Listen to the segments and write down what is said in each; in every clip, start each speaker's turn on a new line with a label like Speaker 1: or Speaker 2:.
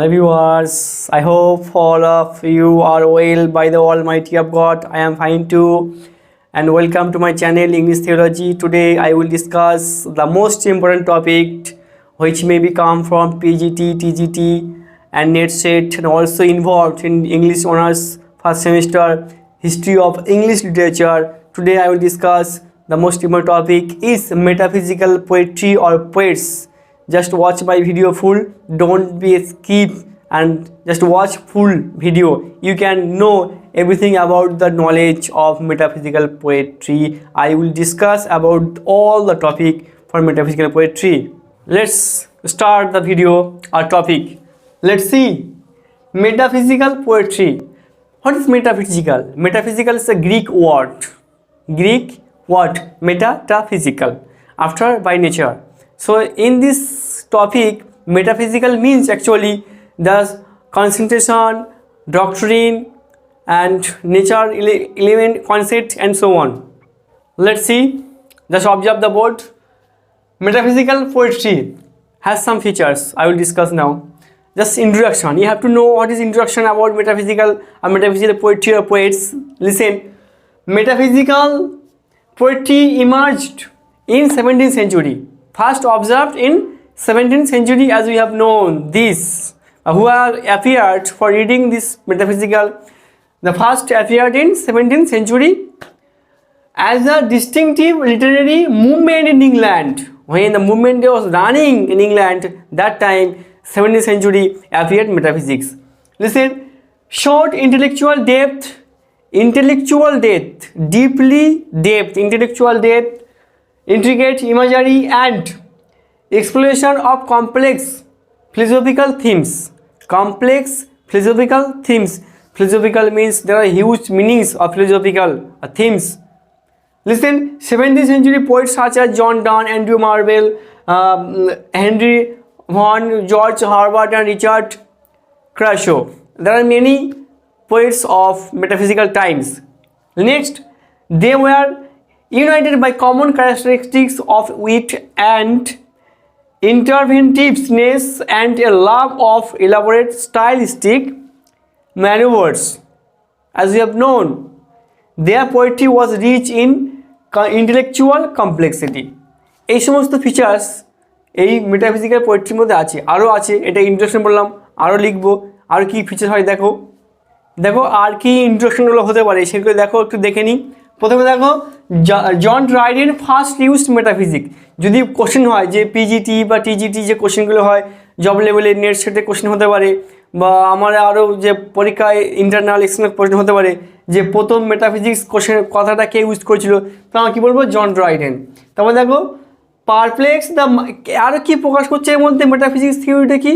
Speaker 1: Hello viewers, I hope all of you are well by the Almighty of God. I am fine too, and welcome to my channel English Theology. Today I will discuss the most important topic which may come from PGT, TGT and NET set, and also involved in English Honours first semester History of English Literature. Today I will discuss the most important topic is metaphysical poetry or poets. Just watch my video full, don't be skip and just watch full video. You can know everything about the knowledge of metaphysical poetry. I will discuss about all the topic for metaphysical poetry. Let's start the video or topic. Let's see metaphysical poetry. What is metaphysical? Metaphysical is a Greek word. Greek word, metaphysical, after by nature. So in this topic, metaphysical means actually the concentration, doctrine and nature element concept and so on. Let's see, just observe the board. Metaphysical poetry has some features I will discuss now. Just introduction, you have to know what is introduction about metaphysical poetry or poets. Listen, metaphysical poetry emerged in 17th century. First observed in 17th century, as we have known this, who are appeared for reading this metaphysical. The first appeared in 17th century as a distinctive literary movement in England. When the movement was running in England, that time 17th century appeared metaphysics. Listen, short intellectual depth, deeply depth, intellectual depth, intricate imagery and exploration of complex philosophical themes. Complex philosophical themes. Philosophical means there are huge meanings of philosophical themes. Listen, 17th century poets such as John Donne, Andrew Marvell, Henry Vaughan, George Herbert and Richard Crashaw. There are many poets of metaphysical times. Next, they were united by common characteristics of wit and interventiveness and a love of elaborate stylistic maneuvers. As we have known, their poetry was rich in intellectual complexity. এই সমস্ত features এই metaphysical পোয়েট্রির মধ্যে আছে, আরও আছে। এটা introduction বললাম, আরও লিখবো, আর কি ফিচার হয় দেখো আর কি ইন্ট্রোডাকশনগুলো হতে পারে সেগুলো দেখো, একটু দেখে নিই। প্রথমে দেখো, John Dryden first used metaphysics. যদি কোশ্চেন হয় যে পিজিটি বা টিজিটি যে কোশ্চেনগুলো হয় জব লেভেলে নেট সেটে কোশ্চেন হতে পারে, বা আমার আরও যে পরীক্ষায় ইন্টারনাল এক্সটার্নাল কোশ্চেন হতে পারে যে প্রথম মেটাফিজিক্স কোশ্চেন কথাটা কে ইউজ করেছিল, তো আমরা কী বলবো, জন ড্রাইডেন। তারপর দেখো পারপ্লেক্স দ্য, আরও কী প্রকাশ করছে এর মধ্যে মেটাফিজিক্স থিওরিটা কি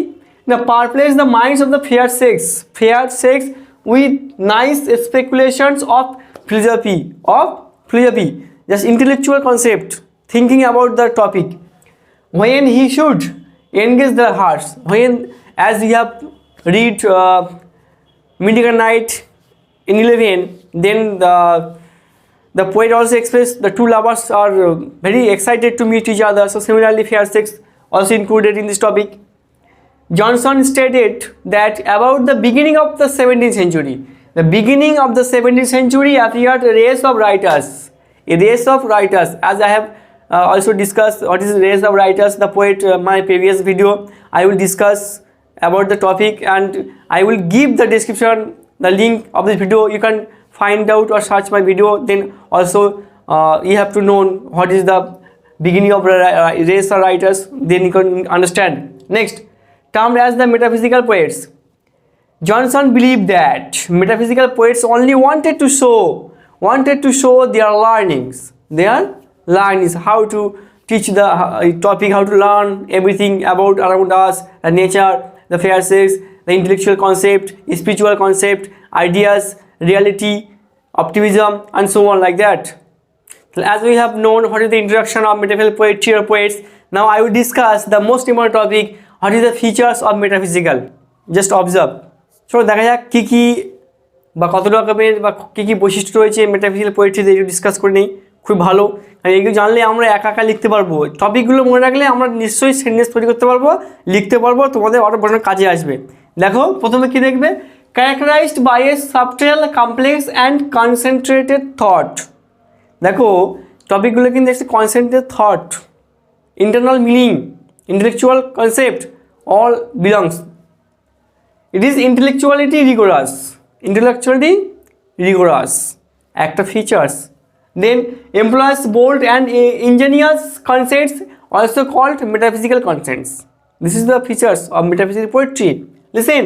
Speaker 1: না, perplex the minds of the fair sex with nice speculations of philosophy, just intellectual concept, thinking about the topic. When he should engage the hearts, when, as we have read Midsummer Night in 11, then the poet also expressed the two lovers are very excited to meet each other. So similarly, fair sex also included in this topic. Johnson stated that about the beginning of the 17th century, appeared a race of writers. As I have also discussed what is race of writers, the poet, my previous video, I will discuss about the topic and I will give the description, the link of this video. You can find out or search my video. Then also you have to know what is the beginning of race of writers. Then you can understand. Next, termed as the metaphysical poets. Johnson believed that metaphysical poets only wanted to show their learnings, how to teach the topic, how to learn everything about around us, the nature, the fair sex, the intellectual concept, spiritual concept, ideas, reality, optimism and so on like that. As we have known what is the introduction of metaphysical poetry or poets, now I will discuss the most important topic, what is the features of metaphysical. Just observe. চলো দেখা যাক কী কী বা কত রকমের বা কী কী বৈশিষ্ট্য রয়েছে metaphysical পোয়েট্রিতে, একটু ডিসকাস করে নিই। খুব ভালো, আর এগুলো জানলে আমরা একা একা লিখতে পারবো। টপিকগুলো মনে রাখলে আমরা নিশ্চয়ই সেন্টেন্স তৈরি করতে পারবো, লিখতে পারবো, তোমাদের আরও বড় কাজে আসবে। দেখো প্রথমে কি দেখবে, characterised by a subtle complex and concentrated thought. দেখো টপিকগুলো কিন্তু একটি concentrated thought, internal meaning, intellectual concept, all belongs. It is intellectually rigorous, actor features. Then employs bold and ingenious concepts, also called metaphysical concepts. This is the features of metaphysical poetry. Listen,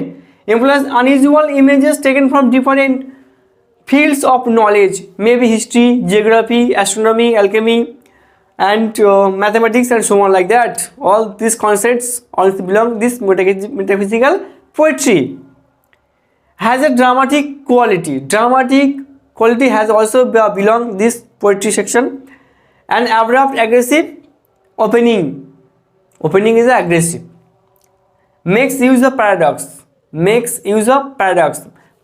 Speaker 1: employs unusual images taken from different fields of knowledge, maybe history, geography, astronomy, alchemy, and mathematics, and so on like that. All these concepts also belong this metaphysical poetry. Has a dramatic quality. Dramatic quality has also belong this poetry section. An abrupt aggressive opening. Opening is aggressive. Makes use of paradox.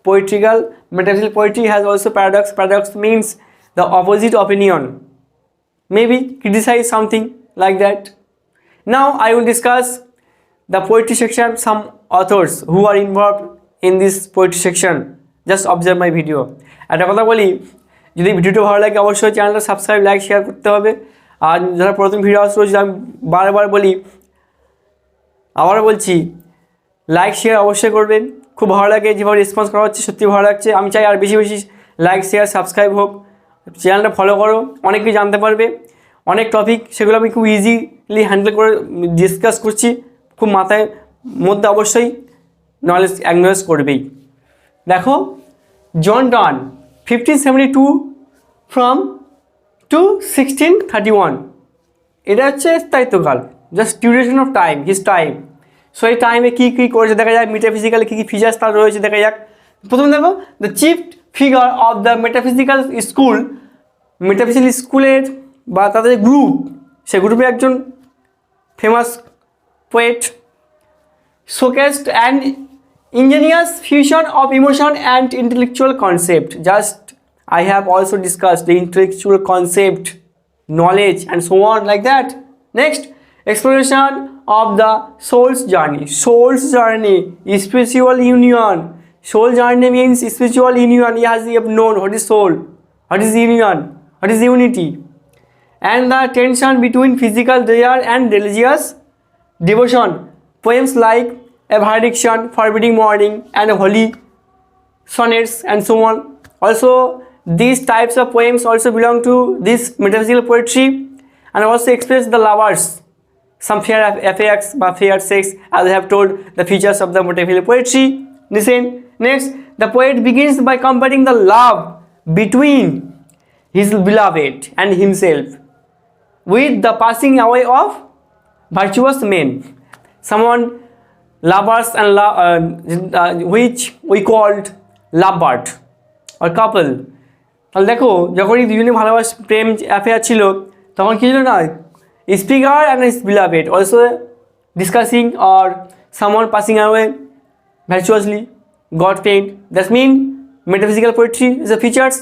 Speaker 1: Poetical metaphysical poetry has also paradox. Paradox means the opposite opinion, maybe criticize something like that. Now I will discuss the poetry section, some authors who are involved in this poetry section. Just observe my video. একটা কথা বলি, যদি ভিডিওটা ভালো লাগে অবশ্যই চ্যানেলটা subscribe, like, share করতে হবে। আর যারা প্রথম ভিডিও আসছে, আমি বারবার বলি, আবারও বলছি, লাইক শেয়ার অবশ্যই করবেন। খুব ভালো লাগে যেভাবে রেসপন্স করা হচ্ছে, সত্যি ভালো লাগছে। আমি চাই আর বেশি বেশি লাইক, শেয়ার, সাবস্ক্রাইব হোক। চ্যানেলটা ফলো করো, অনেক কিছু জানতে পারবে, অনেক টপিক, সেগুলো আমি খুব ইজিলি হ্যান্ডেল করে ডিসকাস করছি। খুব মাথায় মধ্যে অবশ্যই নলেজ অ্যাকনোলেজ করবেই। দেখো, জন ডান 1572 ফ্রম টু 1631, এটা হচ্ছে স্থায়িত্বকাল, just duration of time, his time. So এই টাইমে কী কী করেছে দেখা যাক, মেটাফিজিক্যালি কী কী ফিচার্স তার রয়েছে দেখা যাক। প্রথমে দেখো, the chief figure of the metaphysical school, metaphysical স্কুলের বা তাদের গ্রুপ, সে গ্রুপে একজন famous poet, শোকেসড and ingenious fusion of emotion and intellectual concept. Just I have also discussed the intellectual concept, knowledge, and so on like that. Next, exploration of the soul's journey. Soul's journey, spiritual union. Soul journey means spiritual union. As you have known, what is soul, what is union, what is unity, and the tension between physical desire and religious devotion. Poems like a benediction, forbidding morning, and holy sonnets, and so on. Also, these types of poems also belong to this metaphysical poetry, and also express the lovers, some fair affairs, but fair sex, as I have told the features of the metaphysical poetry. Listen, next, the poet begins by comparing the love between his beloved and himself with the passing away of virtuous men. Someone lovers and which we called lovebird or couple. তাহলে দেখো, যখনই দুজনে ভালোবাসা প্রেম affair ছিল, তখন কি ছিল না, speaker and his beloved also discussing or someone passing away virtuously got paid. That means metaphysical poetry is the features.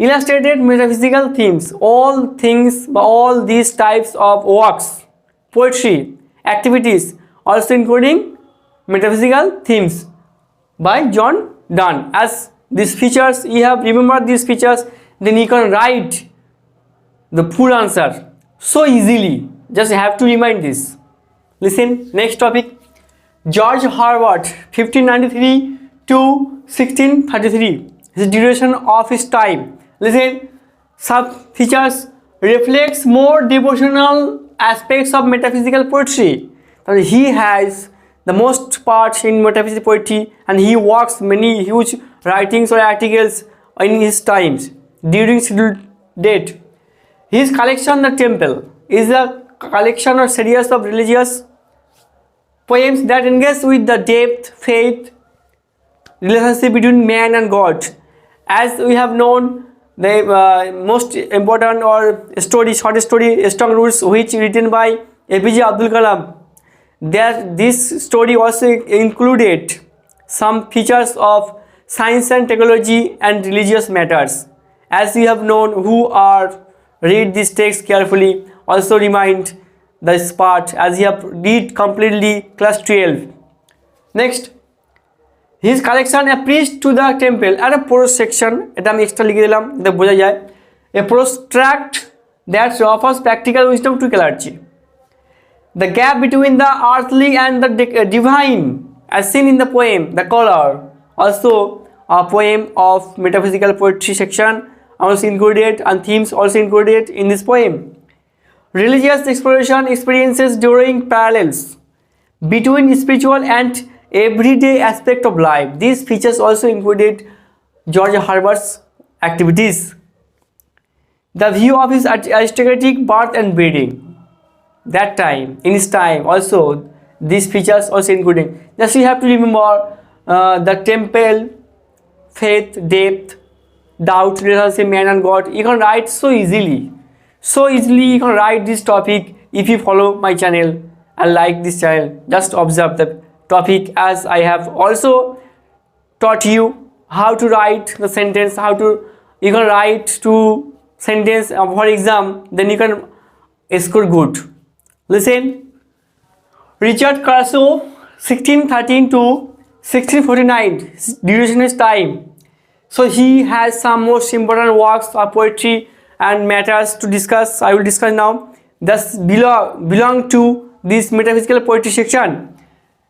Speaker 1: Illustrated metaphysical themes, all things, all these types of works, poetry, activities, also including metaphysical themes by John Donne. As these features, you have remembered these features, then you can write the full answer so easily. Just have to remind this. Listen, next topic, George Herbert 1593 to 1633, his duration of his time. Listen, some features reflects more devotional aspects of metaphysical poetry. He has the most parts in metaphysical poetry, and he works many huge writings or articles in his times during scheduled date. His collection, The Temple, is a collection or series of religious poems that engage with the depth, faith, relationship between man and God. As we have known, the most important or story, short story, Strong Roots, which written by APJ Abdul Kalam. This story also included some features of science and technology and religious matters. as you have known, who are read this text carefully, also remind this part as you have read completely class 12. Next, his collection a priest to the temple at a prose section, এটা আমি extra লিখে দিলাম যাতে বোঝা যায়, a prose tract that offers practical wisdom to clergy. The gap between the earthly and the divine as seen in the poem The Color, also a poem of metaphysical poetry section also included, and themes also included in this poem. Religious exploration experiences during parallels between spiritual and everyday aspect of life. These features also included George Herbert's activities. The view of his aristocratic birth and breeding, that time, in his time also, these features also including. Just you have to remember the temple, faith, depth, doubt, relationship, man and God. You can write so easily you can write this topic if you follow my channel and like this channel. Just observe the topic as I have also taught you how to write the sentence, how to you can write to sentence for exam, then you can score good. Listen, Richard Carasso, 1613 to 1649, duration is time. So he has some most important works of poetry and matters to discuss. I will discuss now. Thus belong to this metaphysical poetry section.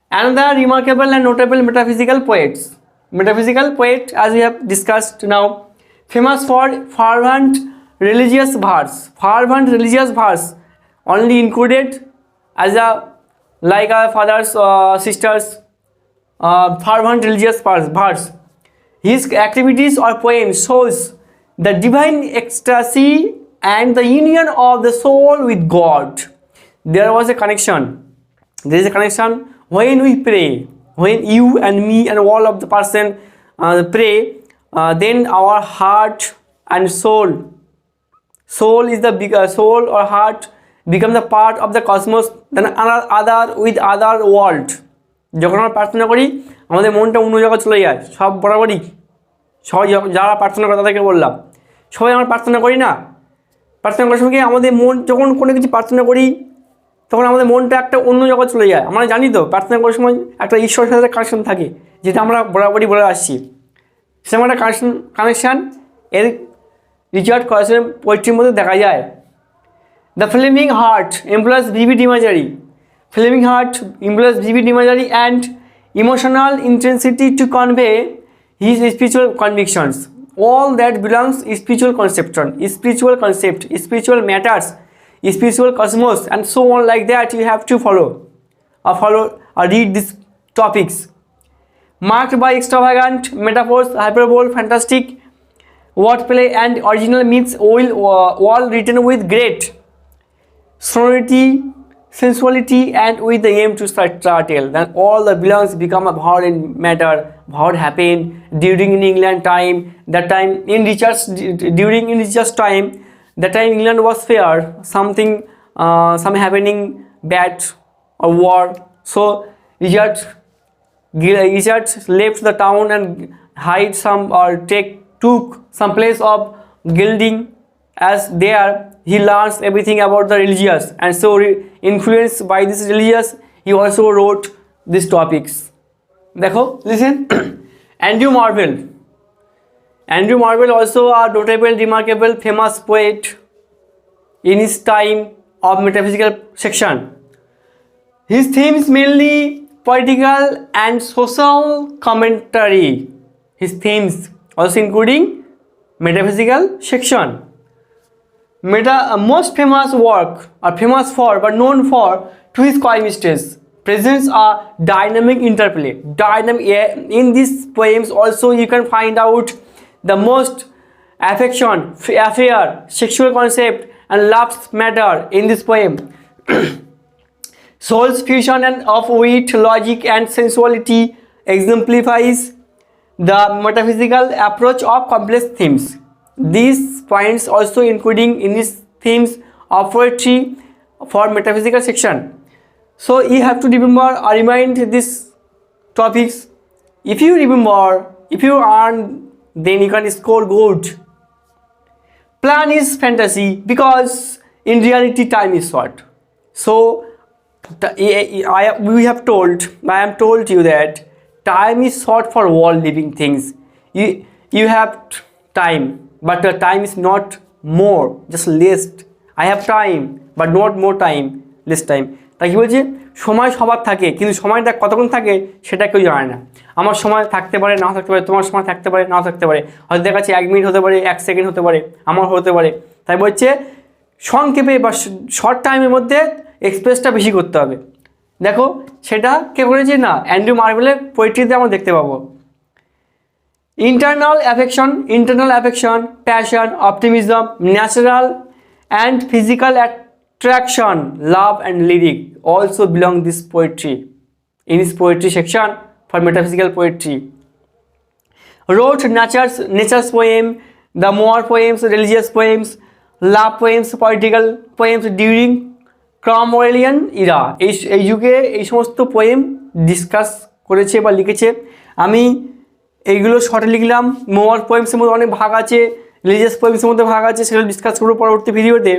Speaker 1: Another remarkable and notable metaphysical poets. Metaphysical poet, as we have discussed now, famous for fervent religious verse. Fervent religious verse only included as a like our fathers sisters fervent religious verse. His activities or poems shows the divine ecstasy and the union of the soul with God. There is a connection when we pray, when you and me and all of the person pray, then our heart and soul is the bigger soul or heart become the part of the cosmos than other with other world. যখন আমরা প্রার্থনা করি আমাদের মনটা অন্য জায়গায় চলে যায়, সব বরাবরই সবাই যারা প্রার্থনা করে তাদেরকে বললাম, সবাই আমরা প্রার্থনা করি না, প্রার্থনা করার সময় আমাদের মন যখন কোনো কিছু প্রার্থনা করি তখন আমাদের মনটা একটা অন্য জায়গায় চলে যায়। আমরা জানি তো প্রার্থনা করার সময় একটা ঈশ্বরের সাথে কানেকশন থাকে, যেটা আমরা বরাবরই বলে আসছি, সেরকম একটা কানেকশান এর রিচার্ড করাসের পোয়েট্রির মধ্যে দেখা যায়। The flaming heart employs vivid imagery. Flaming heart employs vivid imagery and emotional intensity to convey his spiritual convictions. All that belongs spiritual conception, spiritual concept, spiritual matters, spiritual cosmos, and so on like that. You have to follow or read these topics. Marked by extravagant metaphors, hyperbole, fantastic wordplay, and original myths, all written with great sonority, sensuality, and with the aim to startle. Then all the belongs become a vowed in matter. Vowed happened during in England time. That time in Richard's time, that time England was fair. Some happening bad or war. So Richard left the town and hide some or took some place of gilding, as there he learns everything about the religious, and so influenced by this religious he also wrote these topics. Dekho, listen. Andrew Marvell also a notable, remarkable, famous poet in his time of metaphysical section. His themes mainly political and social commentary. His themes also including metaphysical section. Most famous work are famous for but known for to his chemistries presents a dynamic interplay. In these poems also you can find out the most affection, affair, sexual concept, and love matter in this poem. Soul's fusion and of wit, logic, and sensuality exemplifies the metaphysical approach of complex themes. These points also including in his themes of poetry for metaphysical section. So you have to remember or remind these topics. If you remember, if you earn, then you can score good. Plan is fantasy because in reality time is short. So I am told you that time is short for all living things. You have time, but the time is not more, just less. I have time but not more time, less time. তাই কি বলছে, সময় সবার থাকে কিন্তু সময়টা কতক্ষণ থাকে সেটা কেউ জানে না। আমার সময় থাকতে পারে নাও থাকতে পারে, তোমার সময় থাকতে পারে নাও থাকতে পারে, হয়তো দেখা যাচ্ছে 1 মিনিট হতে পারে, 1 সেকেন্ড হতে পারে, আমার হতে পারে। তাই বলছে সংক্ষেপে বা শর্ট টাইমের মধ্যে এক্সপ্রেসটা বেশি করতে হবে। দেখো সেটা কে করেছে না, অ্যান্ড্রু মার্ভেলের পোয়েট্রিতে আমরা দেখতে পাবো। Internal affection, passion, optimism, natural and physical attraction, love and lyric also belong this poetry. In his poetry section for metaphysical poetry, wrote nature's poem, the more poems, religious poems, love poems, political poems during Cromwellian era. এই যুগে এই সমস্ত poem discuss করেছে বা লিখেছে। আমি এইগুলো শর্টে লিখলাম। মোর পোয়েমসের মধ্যে অনেক ভাগ আছে, রিলিজিয়াস পোয়েমসের মধ্যে ভাগ আছে, সেগুলো ডিসকাস করবো পরবর্তী ভিডিওতে।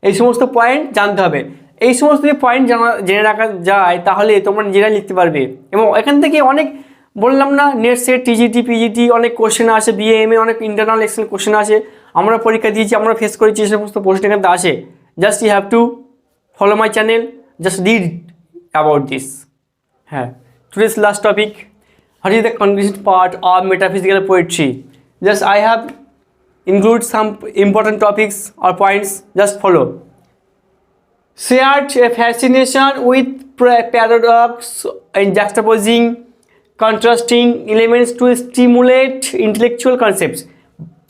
Speaker 1: এই সমস্ত পয়েন্ট জানতে হবে। এই সমস্ত যে পয়েন্ট জেনে রাখা যায় তাহলে তোমরা নিজেরাই লিখতে পারবে। এবং এখান থেকে অনেক বললাম না, নেট সেট, টিজিটি, পিজিটি অনেক কোশ্চেন আসে, বিএএমএ অনেক ইন্টারনাল এক্সটার্নাল কোশ্চেন আসে। আমরা পরীক্ষা দিয়েছি, আমরা ফেস করেছি, এই সমস্ত প্রশ্ন এখান থেকে আসে। Just you have to follow my channel, just read about this. Today's last topic, what is the conclusion part of metaphysical poetry? Just I have include some important topics or points, just follow. Shared a fascination with paradox and juxtaposing contrasting elements to stimulate intellectual concepts.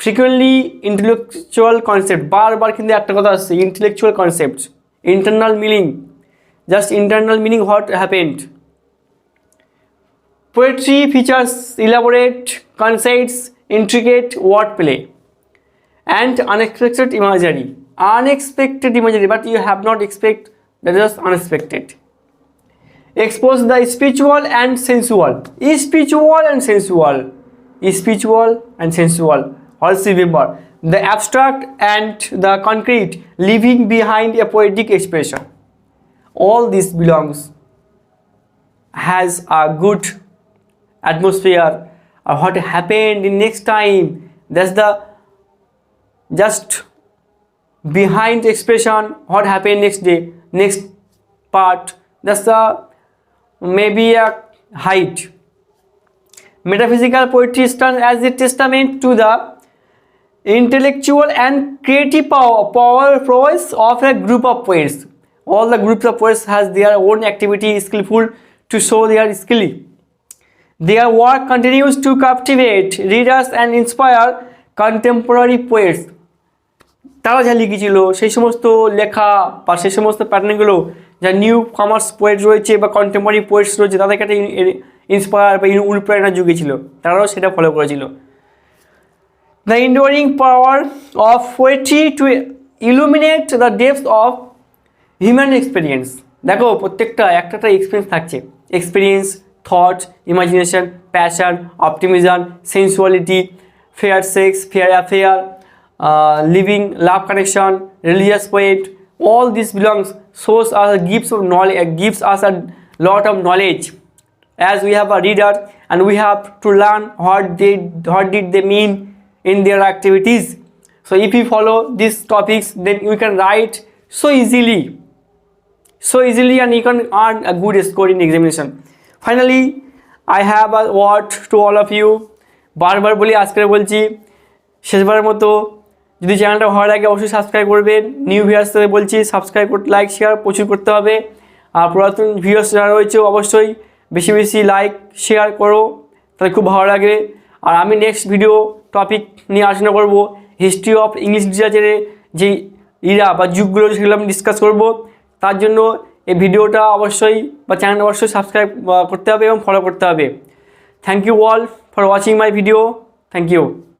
Speaker 1: Frequently intellectual concept, বার কিন্তু একটা কথা আসছে, intellectual concepts, internal meaning, just internal meaning, what happened. Poetry features elaborate concepts, intricate wordplay and unexpected imagery, but you have not expect, that is unexpected. Expose the spiritual and sensual. Also remember the abstract and the concrete living behind a poetic expression. All this belongs, has a good atmosphere, or what happened in next time, that's the just behind expression, what happened next day, next part, that's the maybe a height. Metaphysical poetry stands as a testament to the intellectual and creative prowess of a group of poets. All the groups of poets has their own activity, skillful to show their skill. Their work continues to captivate readers and inspire contemporary poets. তারা যা লিখেছিল সেই সমস্ত লেখা বা সেই সমস্ত প্যাটার্নগুলো যা নিউ কমার্স পোয়েট রয়েছে বা কন্টেম্পোরারি পোয়েটস রয়েছে তাদেরকে একটা ইন্সপায়ার বা অনুপ্রেরণা জুগিয়েছিল, তারাও সেটা ফলো করেছিল। The enduring power of poetry to illuminate the depths of human experience. দেখো প্রত্যেকটা একটা এক্সপিরিয়েন্স থাকছে, experience, thought, imagination, passion, optimism, sensuality, fair sex, fair affair, living, love connection, religious poet, all this belongs, shows us gives us a lot of knowledge. As we have a reader and we have to learn what did they mean in their activities. So if you follow these topics, then you can write so easily and you can earn a good score in examination. Finally, I have a word to all of you. বারবার বলি, আজকে বলছি শেষবারের মতো, যদি চ্যানেলটা ভালো লাগে অবশ্যই সাবস্ক্রাইব করবেন। নিউ ভিউয়ার্সদের বলছি সাবস্ক্রাইব করতে, লাইক শেয়ার প্রচুর করতে হবে। আর পুরাতন ভিউয়ার্স যারা রয়েছে অবশ্যই বেশি বেশি লাইক শেয়ার করো, তাহলে খুব ভালো লাগবে। আর আমি নেক্সট ভিডিও টপিক নিয়ে আলোচনা করব, হিস্ট্রি অফ ইংলিশ লিটারেচারে যে ইরা বা যুগগুলো সেগুলো আমি ডিসকাস করব। তার জন্য এই ভিডিওটা অবশ্যই বা চ্যানেল অবশ্যই সাবস্ক্রাইব করতে হবে এবং ফলো করতে হবে। Thank you all for watching my video. Thank you.